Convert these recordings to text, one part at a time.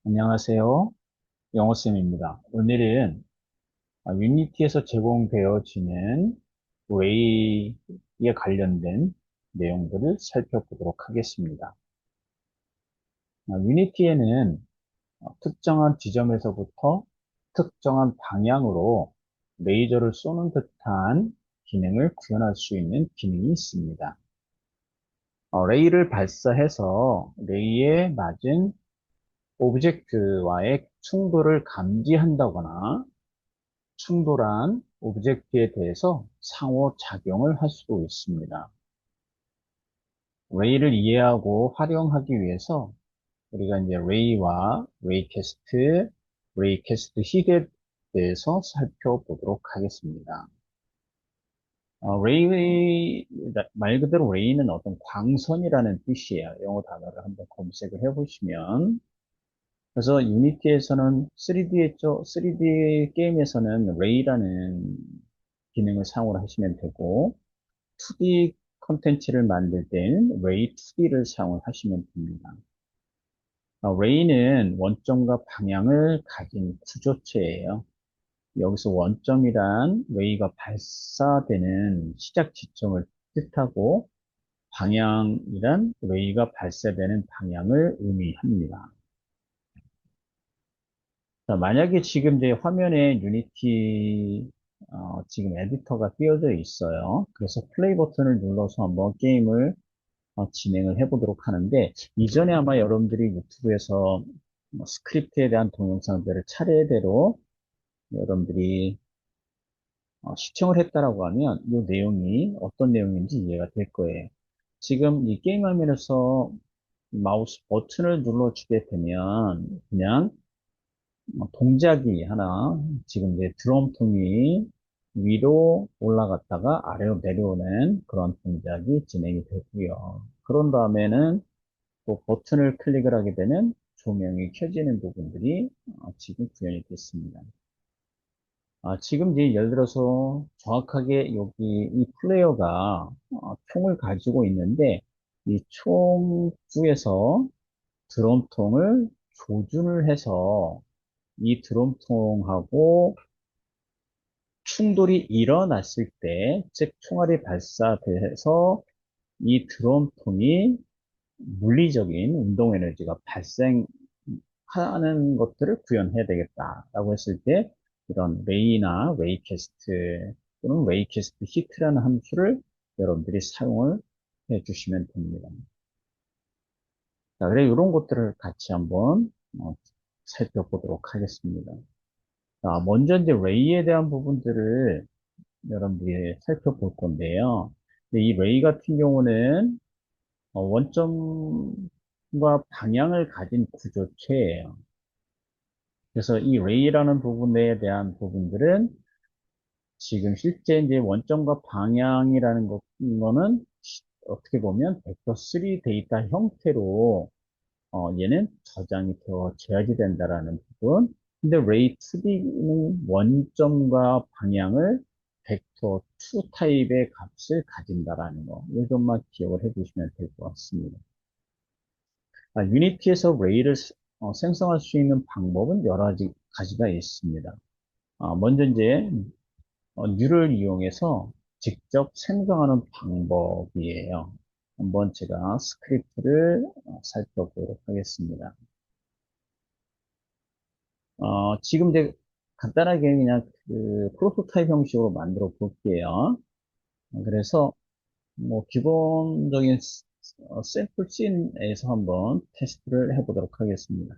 안녕하세요. 영어쌤입니다. 오늘은 유니티에서 제공되어지는 웨이에 관련된 내용들을 살펴보도록 하겠습니다. 유니티에는 특정한 지점에서부터 특정한 방향으로 레이저를 쏘는 듯한 기능을 구현할 수 있는 기능이 있습니다. 레이를 발사해서 레이에 맞은 오브젝트와의 충돌을 감지한다거나 충돌한 오브젝트에 대해서 상호작용을 할 수도 있습니다. 레이를 이해하고 활용하기 위해서 우리가 이제 레이와 레이 캐스트 힛에 대해서 살펴보도록 하겠습니다. 레이, 말 그대로 레이는 어떤 광선이라는 뜻이에요. 영어 단어를 한번 검색을 해보시면. 그래서 유니티에서는 3D 했죠. 3D 게임에서는 레이라는 기능을 사용을 하시면 되고, 2D 컨텐츠를 만들 때는 레이 2D를 사용을 하시면 됩니다. 레이는 원점과 방향을 가진 구조체예요. 여기서 원점이란 레이가 발사되는 시작 지점을 뜻하고, 방향이란 레이가 발사되는 방향을 의미합니다. 자, 만약에 지금 제 화면에 유니티 지금 에디터가 띄워져 있어요. 그래서 플레이 버튼을 눌러서 한번 게임을 진행을 해보도록 하는데, 이전에 아마 여러분들이 유튜브에서 스크립트에 대한 동영상들을 차례대로 여러분들이 시청을 했다라고 하면 이 내용이 어떤 내용인지 이해가 될 거예요. 지금 이 게임 화면에서 마우스 버튼을 눌러주게 되면 그냥 동작이 하나, 지금 이제 드럼통이 위로 올라갔다가 아래로 내려오는 그런 동작이 진행이 되고요. 그런 다음에는 또 버튼을 클릭을 하게 되면 조명이 켜지는 부분들이 지금 구현이 됐습니다. 지금 이제 예를 들어서 정확하게 여기 이 플레이어가 총을 가지고 있는데 이 총 주에서 드럼통을 조준을 해서 이 드럼통하고 충돌이 일어났을 때, 즉 총알이 발사돼서 이 드럼통이 물리적인 운동 에너지가 발생하는 것들을 구현해야 되겠다라고 했을 때 이런 레이나 레이캐스트 또는 레이캐스트 히트라는 함수를 여러분들이 사용을 해 주시면 됩니다. 자, 그래 이런 것들을 같이 한번 살펴보도록 하겠습니다. 자, 먼저 이제 레이에 대한 부분들을 여러분들이 살펴볼 건데요. 근데 이 레이 같은 경우는 원점과 방향을 가진 구조체예요. 그래서 이 레이라는 부분에 대한 부분들은 지금 실제 이제 원점과 방향이라는 거는 어떻게 보면 벡터 3 데이터 형태로 얘는 저장이 되어져야지 된다라는 부분. 근데 레이 2D는 원점과 방향을 벡터 2 타입의 값을 가진다라는 거. 이것만 기억을 해두시면 될 것 같습니다. 유니티에서 레이를 생성할 수 있는 방법은 여러 가지가 있습니다. 먼저 이제 뉴를 이용해서 직접 생성하는 방법이에요. 한번 제가 스크립트를 살펴보도록 하겠습니다. 지금 이제 간단하게 그냥 그 프로토타입 형식으로 만들어 볼게요. 그래서 뭐 기본적인 샘플 씬에서 한번 테스트를 해보도록 하겠습니다.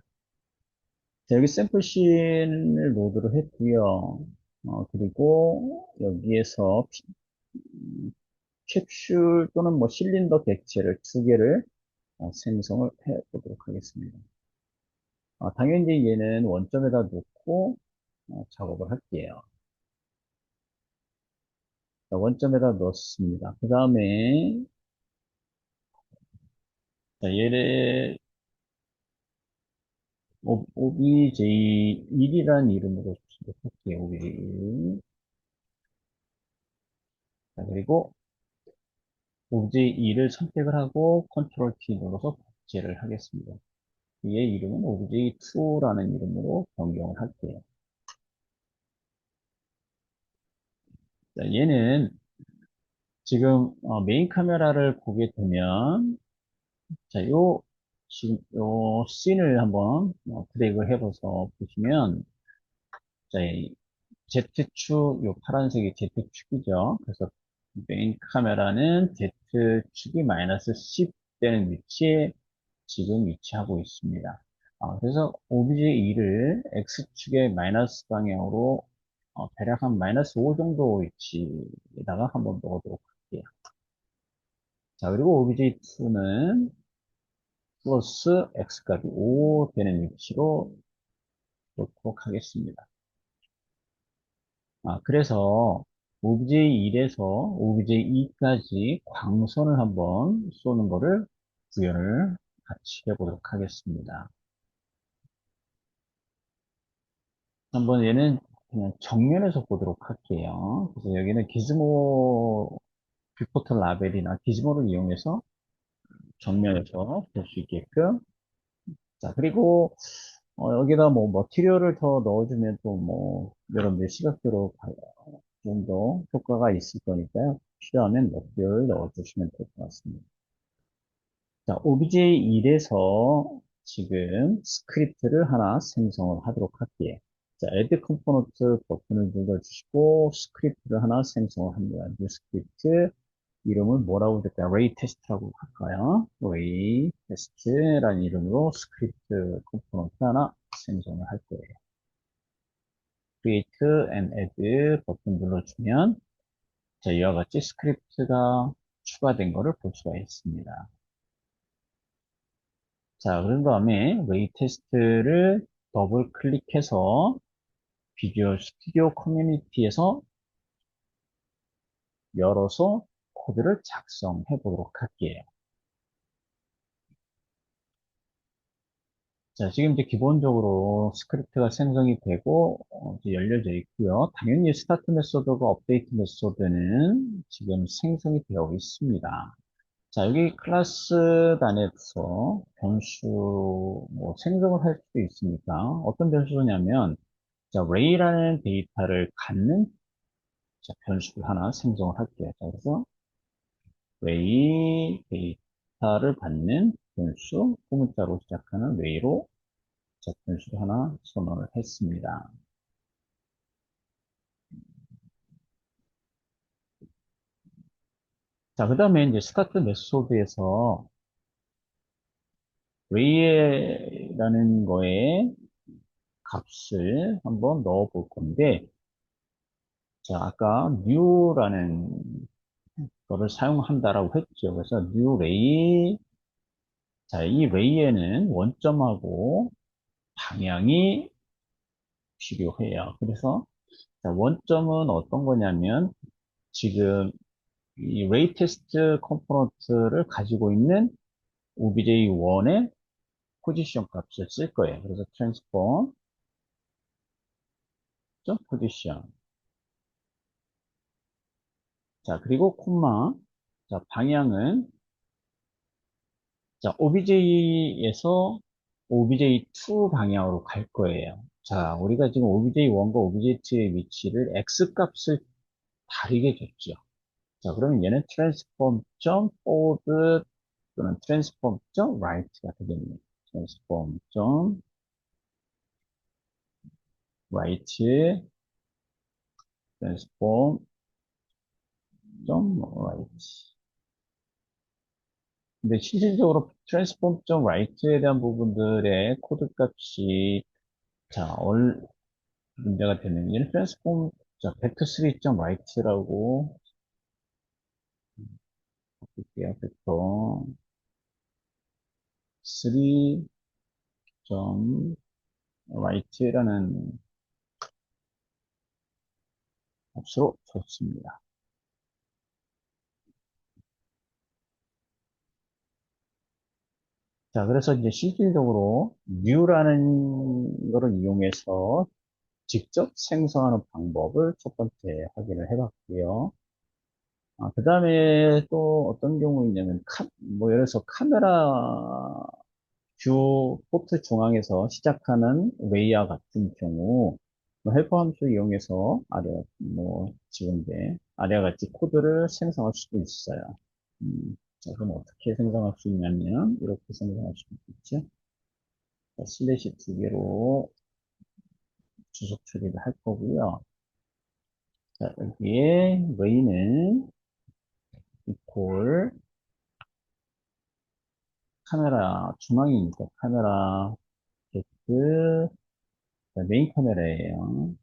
자, 여기 샘플 씬을 로드를 했고요. 그리고 여기에서 캡슐 또는 뭐 실린더 객체를 두 개를 생성을 해 보도록 하겠습니다. 당연히 얘는 원점에다 놓고 작업을 할게요. 자, 원점에다 넣습니다. 그 다음에 얘를 OBJ1이라는 이름으로 기록할게요. OBJ1. 자, 그리고 OBJ2를 선택을 하고 컨트롤 T 눌러서 복제를 하겠습니다. 얘의 이름은 obj2라는 이름으로 변경을 할게요. 자, 얘는 지금 메인 카메라를 보게 되면 자, 지금 요 씬을 한번 드래그 해봐서 보시면 자, 이 Z축, 요 파란색이 Z축이죠. 그래서 메인 카메라는 Z축이 마이너스 10 되는 위치에 지금 위치하고 있습니다. 그래서 OBJ2를 X축의 마이너스 방향으로 대략 한 마이너스 5 정도 위치에다가 한번 넣어보도록 할게요. 자, 그리고 OBJ2는 플러스 X값이 5 되는 위치로 놓도록 하겠습니다. 그래서 OBJ1에서 OBJ2까지 광선을 한번 쏘는 거를 구현을 같이 해보도록 하겠습니다. 한번 얘는 그냥 정면에서 보도록 할게요. 그래서 여기는 기즈모 뷰포터 라벨이나 기즈모를 이용해서 정면에서 볼 수 있게끔. 자, 그리고 여기다 뭐 머티리얼을 더 넣어주면 또 뭐 여러분들 시각적으로 좀 더 효과가 있을 거니까요. 필요하면 머티리얼을 넣어주시면 될 것 같습니다. 자, OBJ1에서 지금 스크립트를 하나 생성을 하도록 할게요. 자, Add Component 버튼을 눌러주시고 스크립트를 하나 생성을 합니다. 이 스크립트 이름을 뭐라고 될까요? Ray Test라고 할까요? Ray Test라는 이름으로 스크립트 컴포넌트 하나 생성을 할 거예요. Create and Add 버튼 눌러주면 자, 이와 같이 스크립트가 추가된 것을 볼 수가 있습니다. 자, 그런 다음에 Ray Test를 더블 클릭해서 비주얼 스튜디오 커뮤니티에서 열어서 코드를 작성해 보도록 할게요. 자, 지금 이제 기본적으로 스크립트가 생성이 되고 이제 열려져 있고요. 당연히 스타트 메소드가 업데이트 메소드는 지금 생성이 되어 있습니다. 자, 여기 클래스 단에서 변수 뭐 생성을 할 수도 있으니까 어떤 변수냐면 자, array라는 데이터를 갖는 자, 변수를 하나 생성을 할게요. 자, 그래서 array 데이터를 받는 변수, 소문자로 시작하는 array로 자, 변수를 하나 선언을 했습니다. 자, 그 다음에 이제 스타트 메소드에서 array라는 거에 값을 한번 넣어 볼 건데, 자, 아까 new라는 거를 사용한다라고 했죠. 그래서 new ray, 자, 이 ray에는 원점하고 방향이 필요해요. 그래서 자, 원점은 어떤 거냐면 지금 이 ray 테스트 컴포넌트를 가지고 있는 obj1의 포지션 값을 쓸 거예요. 그래서 transform 포지션. 자, 그리고 콤마. 자, 방향은 자, obj에서 obj2 방향으로 갈 거예요. 자, 우리가 지금 obj1과 obj2의 위치를 x 값을 다르게 줬죠. 자, 그러면 얘는 transform forward 또는 transform right가 되겠네요. transform right, transform right. 근데 실질적으로 transform right에 대한 부분들의 코드 값이 자, 문제가 되는 얘는 transform 자, vector3 right라고 볼게요. vector3 right라는 값으로 줬습니다. 자, 그래서 이제 실질적으로 new라는 거를 이용해서 직접 생성하는 방법을 첫 번째 확인을 해봤고요. 그 다음에 또 어떤 경우 있냐면, 뭐, 예를 들어서 카메라 뷰 포트 중앙에서 시작하는 웨이와 같은 경우 뭐 헬퍼 함수 이용해서 지금 이제 아래와 같이 코드를 생성할 수도 있어요. 자, 그럼 어떻게 생성할 수 있냐면 이렇게 생성할 수 있겠죠. 자, 슬래시 두 개로 주석 처리를 할 거고요. 자, 여기에 웨이는 이퀄 카메라 중앙이니까 카메라 게트 메인 카메라예요.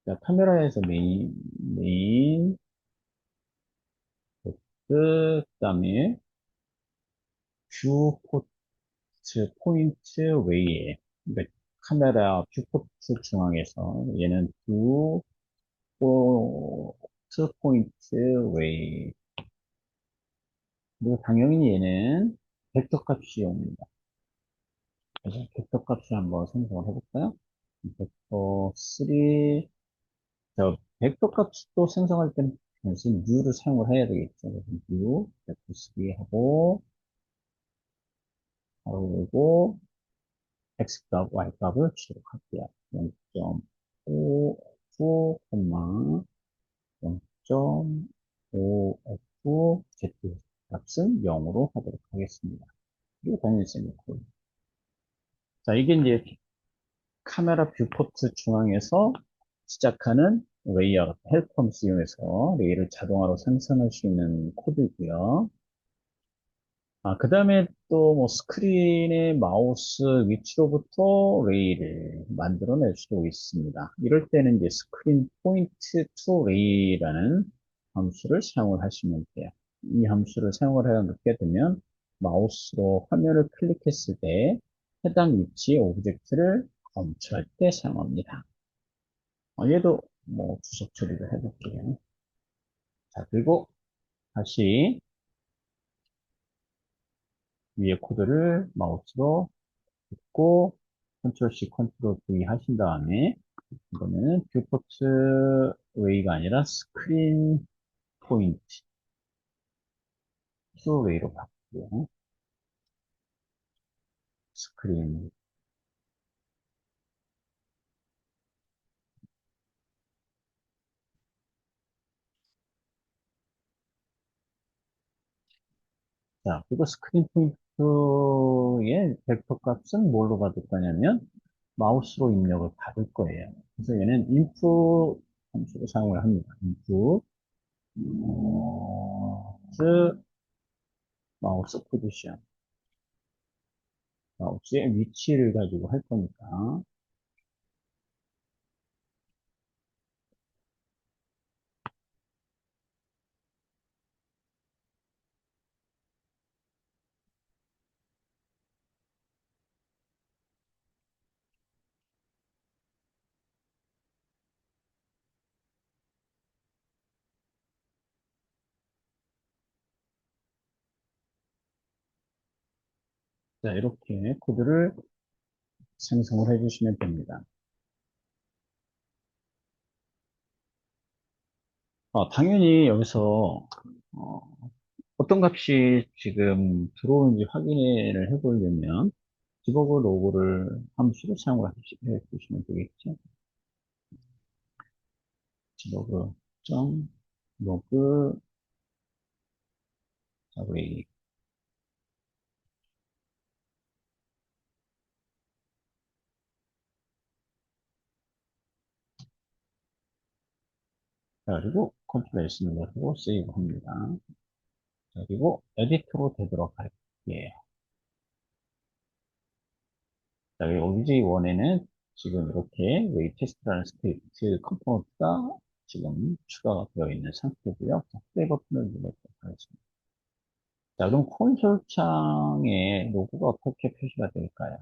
자, 카메라에서 메인, 그다음에 뷰 포트, 포인트 웨이에, 그러니까 카메라 뷰 포트 중앙에서 얘는 뷰 포트 포인트 웨이. 그리고 당연히 얘는 벡터 값이 옵니다. 그래서 벡터 값을 한번 생성을 해볼까요? 벡터 3, 저 벡터 값도 생성할 때는 단순히 뉴를 사용을 해야 되겠죠. 그래서 뉴, 벡터 3 하고, 바로 x값, y값을 출력할게요. 0.5f, 0.5f, z 값은 0으로 하도록 하겠습니다. 그리고 당연히 세미콜. 자, 이게 이제 카메라 뷰포트 중앙에서 시작하는 레이어, 헬컴스 이용해서 레이를 자동화로 생성할 수 있는 코드이고요. 그 다음에 또 뭐 스크린의 마우스 위치로부터 레이를 만들어낼 수도 있습니다. 이럴 때는 이제 스크린 포인트 투 레이라는 함수를 사용을 하시면 돼요. 이 함수를 사용을 하게 되면 마우스로 화면을 클릭했을 때 해당 위치의 오브젝트를 검출할 때 사용합니다. 얘도 뭐 주석 처리를 해볼게요. 자, 그리고 다시 위에 코드를 마우스로 고 컨트롤 C, 컨트롤 V 하신 다음에 이거는 뷰포트 웨이가 아니라 스크린 포인트 투 웨이로 바꾸고요. 스크린. 자, 그리고 스크린 포인트의 벡터 값은 뭘로 받을 거냐면 마우스로 입력을 받을 거예요. 그래서 얘는 input 함수로 사용을 합니다. input 마우스 포지션, 마우스의 위치를 가지고 할 거니까. 자, 이렇게 코드를 생성을 해주시면 됩니다. 당연히 여기서 어, 어떤 값이 지금 들어오는지 확인을 해보려면 디버그 로그를 함수로 사용을 해주시면 되겠죠. 디버그 점 로그 우리 그리고 컨트롤 S 눌러주고 세이브 합니다. 그리고 에디터로 되도록 할게요. 자, 여기 OBJ1에는 지금 이렇게 웨이 테스트라는 스크립트 컴포넌트가 지금 추가가 되어 있는 상태고요. 자, 플레이 버튼을 눌러도록 하겠습니다. 자, 그럼 콘솔 창에 로고가 어떻게 표시가 될까요?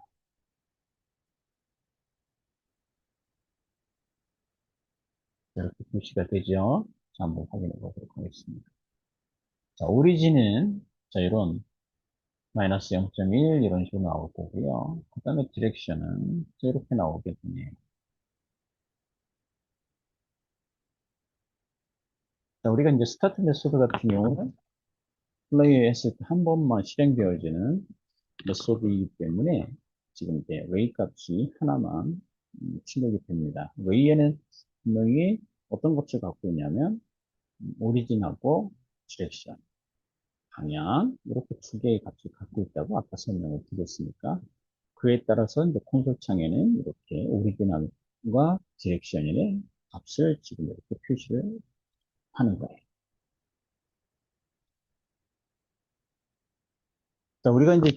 이렇게 표시가 되죠? 자, 한번 확인해 보도록 하겠습니다. 자, 오리진은, 자, 이런 마이너스 0.1 이런 식으로 나올 거고요. 그 다음에 디렉션은 이렇게 나오게 되네요. 자, 우리가 이제 스타트 메소드 같은 경우는 플레이 했을 때 한 번만 실행되어지는 메소드이기 때문에 지금 이제 웨이 값이 하나만 출력이 됩니다. 웨이에는 분명히 어떤 것을 갖고 있냐면 오리진하고 디렉션, 방향 이렇게 두 개의 값을 갖고 있다고 아까 설명을 드렸으니까 그에 따라서 이제 콘솔 창에는 이렇게 오리지널과 디렉션의 값을 지금 이렇게 표시를 하는 거예요. 자, 우리가 이제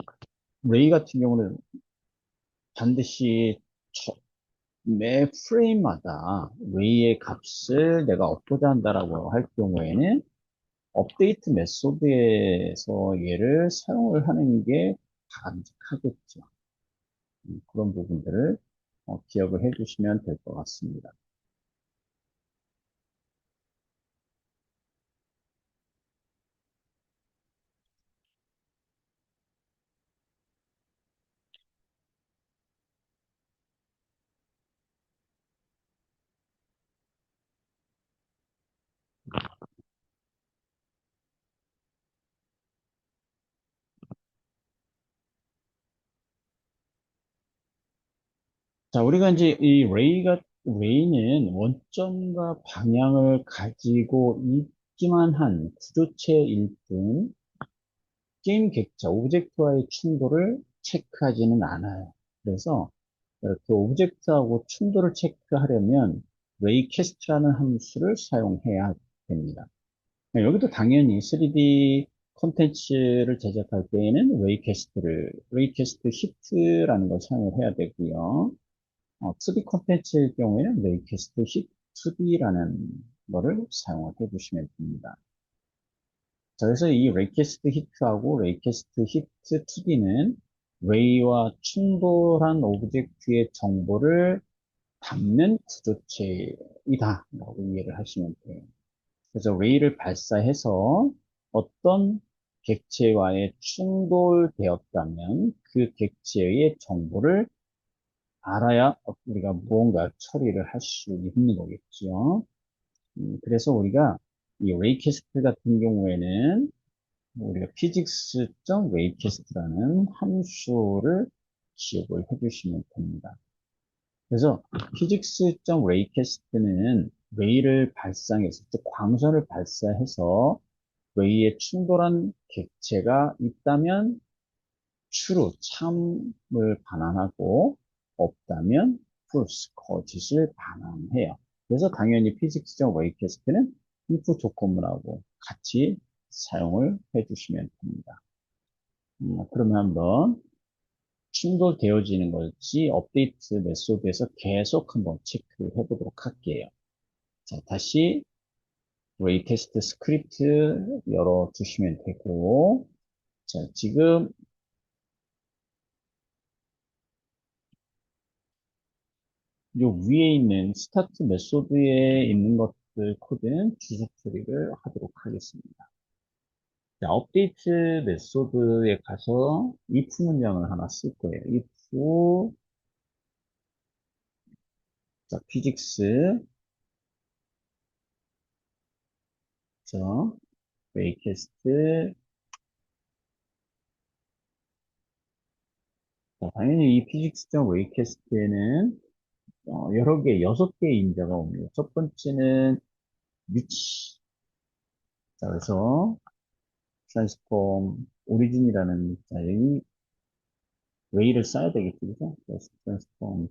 웨이 같은 경우는 반드시 매 프레임마다 웨이의 값을 내가 얻고자 한다라고 할 경우에는 업데이트 메소드에서 얘를 사용을 하는 게 바람직하겠죠. 그런 부분들을 기억을 해주시면 될 것 같습니다. 자, 우리가 이제 웨이는 원점과 방향을 가지고 있기만 한 구조체일 뿐, 게임 객체, 오브젝트와의 충돌을 체크하지는 않아요. 그래서 이렇게 오브젝트하고 충돌을 체크하려면 웨이 캐스트라는 함수를 사용해야 됩니다. 여기도 당연히 3D 콘텐츠를 제작할 때에는 웨이 캐스트 히트라는 걸 사용을 해야 되고요. 2D 콘텐츠일 경우에는 레이캐스트 히트 2D라는 거를 사용을 해주시면 됩니다. 자, 그래서 이 레이캐스트 히트하고 레이캐스트 히트 2D는 웨이와 충돌한 오브젝트의 정보를 담는 구조체이다 라고 이해를 하시면 돼요. 그래서 웨이를 발사해서 어떤 객체와의 충돌되었다면 그 객체의 정보를 알아야 우리가 무언가 처리를 할 수 있는 거겠죠. 그래서 우리가 이 웨이캐스트 같은 경우에는 우리가 physics.waycast라는 함수를 기억을 해주시면 됩니다. 그래서 physics.waycast는 웨이를 발상해서, 즉 광선을 발사해서 웨이에 충돌한 객체가 있다면 true, 참을 반환하고 없다면 false, 거짓을 반환해요. 그래서 당연히 피직스적 웨이캐스트는 if 조건문하고 같이 사용을 해주시면 됩니다. 그러면 한번 충돌되어지는 것이 업데이트 메소드에서 계속 한번 체크를 해보도록 할게요. 자, 다시 웨이캐스트 스크립트 열어주시면 되고, 자, 지금 요 위에 있는 스타트 메소드에 있는 것들 코드는 주소 처리를 하도록 하겠습니다. 자, 업데이트 메소드에 가서 if 문장을 하나 쓸 거예요. if, 자, physics, 자, waycast, 자, 당연히 이 physics.waycast에는 여러 개, 6개의 인자가 옵니다. 첫 번째는 위치. 자, 그래서 transform origin이라는 자, 여기 way를 써야 되겠죠, 그죠? 그래서 transform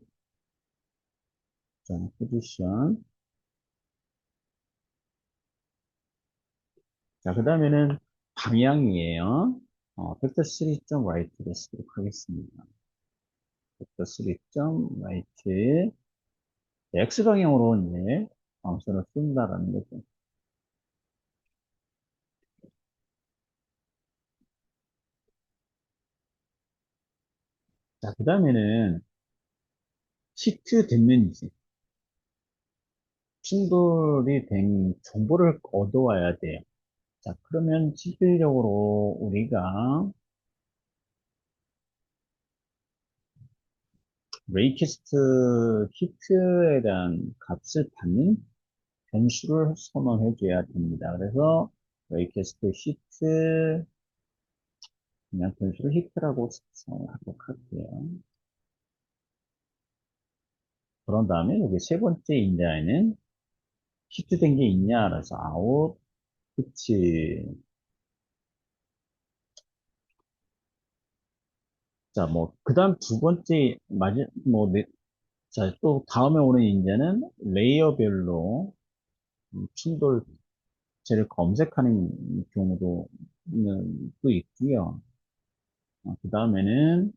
포지션. 자, 그 다음에는 방향이에요. 벡터 3.right를 쓰도록 하겠습니다. 벡터 3.right. X방향으로 이제 방선을 쓴다라는 거죠. 자, 그 다음에는 시트 됐는지, 충돌이 된 정보를 얻어와야 돼요. 자, 그러면 실질적으로 우리가 레이캐스트 히트에 대한 값을 받는 변수를 선언해 줘야 됩니다. 그래서 레이캐스트 히트 그냥 변수를 히트라고 사용하도록 할게요. 그런 다음에 여기 세 번째 인자에는 히트된 게 있냐? 그래서 아웃, 히트. 자, 뭐, 그 다음 두 번째, 자, 또 다음에 오는 인자는 레이어별로 충돌체를 검색하는 경우도 또 있고요. 그 다음에는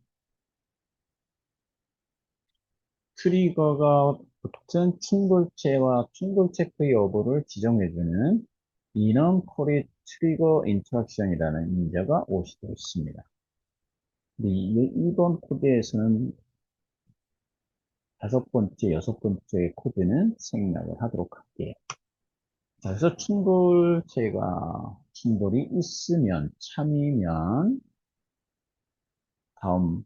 트리거가 붙은 충돌체와 충돌 체크 여부를 지정해주는 이넌 커리 트리거 인터랙션이라는 인자가 올 수도 있습니다. 이번 코드에서는 다섯 번째, 여섯 번째 코드는 생략을 하도록 할게요. 자, 그래서 충돌이 있으면, 참이면, 다음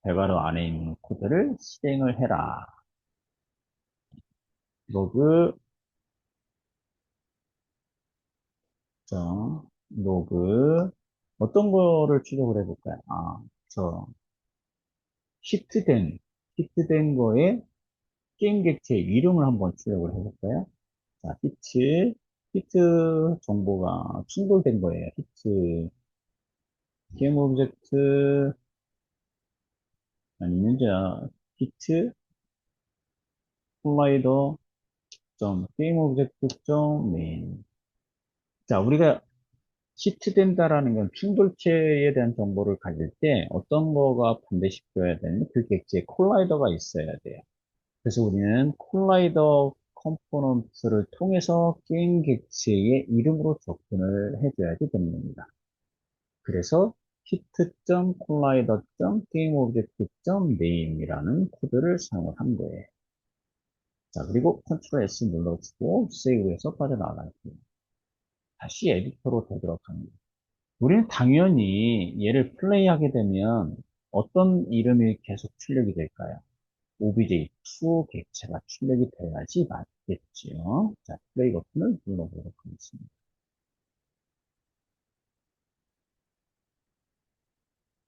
배괄호 안에 있는 코드를 실행을 해라. 로그, 자, 로그, 어떤 거를 출력을 해볼까요? 저, 히트된, 히트된 거에 게임 객체 이름을 한번 출력을 해볼까요? 자, 히트 정보가 충돌된 거예요. 게임 오브젝트, 아니면 히트, 콜라이더, 게임 오브젝트, 메인. 자, 우리가 히트된다라는 건 충돌체에 대한 정보를 가질 때 어떤 거가 반드시 줘야 되는 그 객체에 콜라이더가 있어야 돼요. 그래서 우리는 콜라이더 컴포넌트를 통해서 게임 객체의 이름으로 접근을 해줘야지 됩니다. 그래서 hit.collider.gameObject.name이라는 코드를 사용을 한 거예요. 자, 그리고 Ctrl S 눌러주고 세이브해서 빠져나갈게요. 다시 에디터로 되도록 합니다. 우리는 당연히 얘를 플레이하게 되면 어떤 이름이 계속 출력이 될까요? OBJ2 객체가 출력이 돼야지 맞겠죠. 자, 플레이 버튼을 눌러보도록 하겠습니다.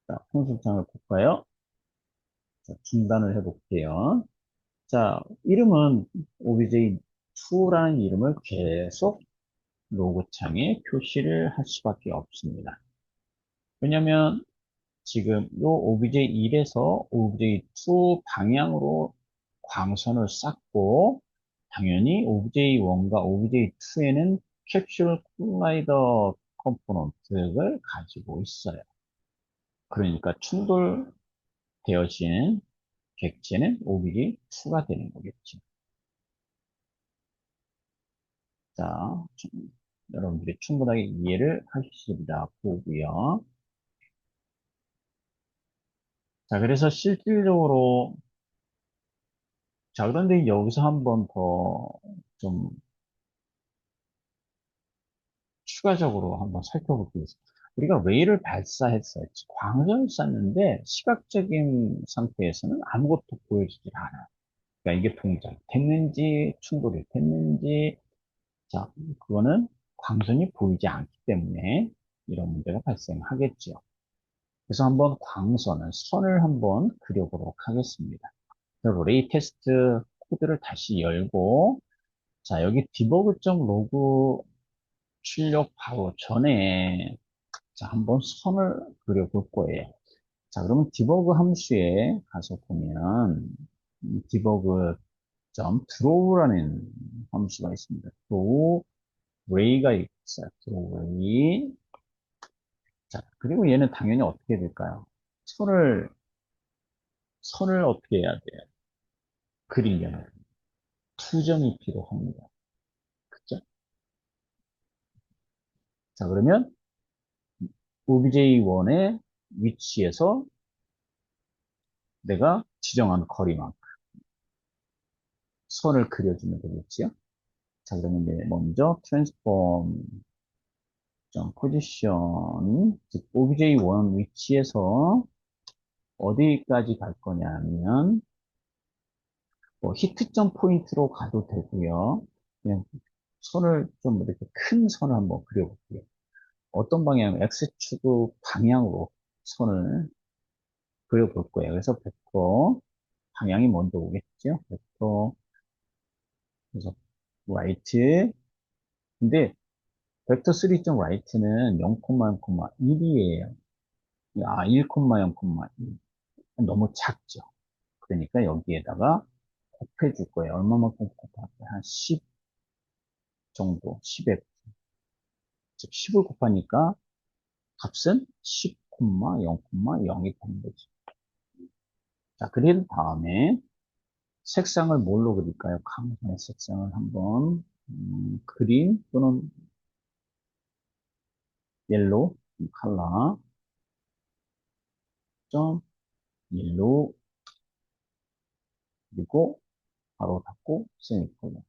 자, 통신창을 볼까요? 자, 중단을 해볼게요. 자, 이름은 obj2라는 이름을 계속 로그창에 표시를 할 수밖에 없습니다. 왜냐면 지금 이 obj1에서 obj2 방향으로 광선을 쐈고 당연히 obj1과 obj2에는 캡슐 콜라이더 컴포넌트를 가지고 있어요. 그러니까 충돌되어진 객체는 obj2가 되는 거겠죠. 자, 여러분들이 충분하게 이해를 하시리라 보고요. 자, 그래서 실질적으로, 자, 그런데 여기서 한번 더 좀 추가적으로 한번 살펴볼게요. 우리가 웨이를 발사했어요. 광선을 쐈는데 시각적인 상태에서는 아무것도 보여지질 않아요. 그러니까 이게 동작 됐는지 충돌이 됐는지, 자, 그거는 광선이 보이지 않기 때문에 이런 문제가 발생하겠죠. 그래서 한번 선을 한번 그려보도록 하겠습니다. 그리고 레이테스트 코드를 다시 열고, 자, 여기 디버그.로그 출력 바로 전에, 자, 한번 선을 그려볼 거예요. 자, 그러면 디버그 함수에 가서 보면, 디버그.draw라는 함수가 있습니다. draw, ray가 있어요. draw, ray. 자, 그리고 얘는 당연히 어떻게 될까요? 선을 어떻게 해야 돼요? 그리려면 투정이 필요합니다. 그죠? 자, 그러면 obj1의 위치에서 내가 지정한 거리만큼 선을 그려주면 되겠지요? 자, 그러면 이제 먼저 transform position, 즉 obj1 위치에서 어디까지 갈 거냐면 뭐 히트점 포인트로 가도 되고요. 그냥 선을 좀 이렇게 큰 선을 한번 그려볼게요. 어떤 방향, X축 방향으로 선을 그려볼 거예요. 그래서 벡터 방향이 먼저 오겠죠? 벡터, 그래서 right. 근데 벡터 3.right는 0,0,1이에요. 1,0,1. 너무 작죠. 그러니까 여기에다가 곱해줄 거예요. 얼마만큼 곱할까요? 한 10 정도, 10에, 즉 10을 곱하니까 값은 10,0,0이 되는 거죠. 자, 그린 다음에 색상을 뭘로 그릴까요? 강선의 색상을 한번, 그린 또는 옐로우 컬러, 점, 옐로우, 그리고 바로 닫고 세미콜론.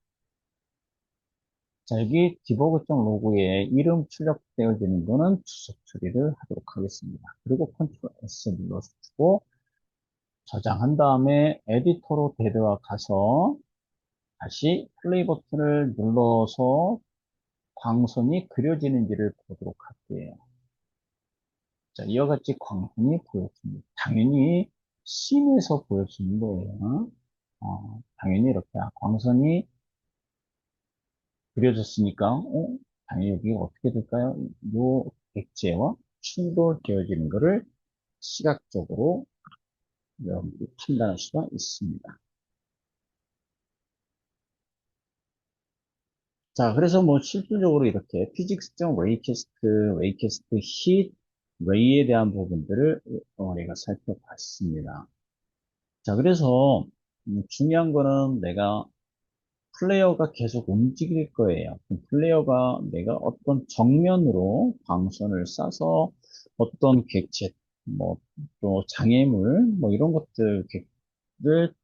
자, 여기 디버그.점 로그에 이름 출력되어지는 거는 주석 처리를 하도록 하겠습니다. 그리고 컨트롤 S 눌러서 주고 저장한 다음에 에디터로 데려가서 다시 플레이 버튼을 눌러서 광선이 그려지는지를 보도록 할게요. 자, 이와 같이 광선이 보였습니다. 당연히 씬에서 보여주는 거예요. 당연히 이렇게 광선이 그려졌으니까, 당연히 여기가 어떻게 될까요? 요 액체와 충돌되어지는 것을 시각적으로 여러분들이 판단할 수가 있습니다. 자, 그래서 뭐 실질적으로 이렇게 피직스적 웨이캐스트, 힛, 웨이에 대한 부분들을 우리가 살펴봤습니다. 자, 그래서 중요한 거는 내가 플레이어가 계속 움직일 거예요. 플레이어가 내가 어떤 정면으로 광선을 쏴서 어떤 객체, 뭐, 또 장애물, 뭐 이런 것들을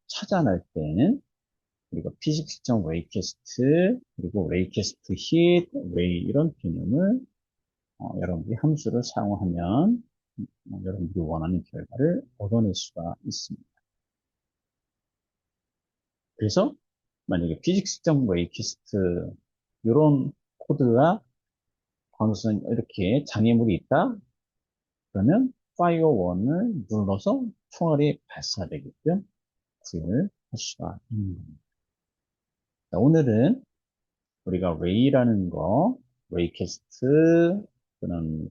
찾아낼 때는 그리고 피직스적 웨이캐스트, 그리고 웨이캐스트 힛, 웨이 이런 개념을 여러분들이 함수를 사용하면 여러분들이 원하는 결과를 얻어낼 수가 있습니다. 그래서 만약에 피직스적 웨이캐스트 이런 코드가 광선 이렇게 장애물이 있다 그러면 파이어 1을 눌러서 총알이 발사되게끔 구현을 할 수가 있는 겁니다. 자, 오늘은 우리가 웨이라는 거, 웨이캐스트 또는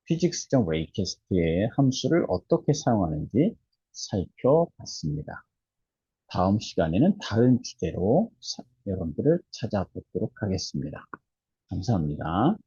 피직스적 웨이캐스트의 함수를 어떻게 사용하는지 살펴봤습니다. 다음 시간에는 다른 주제로 여러분들을 찾아뵙도록 하겠습니다. 감사합니다.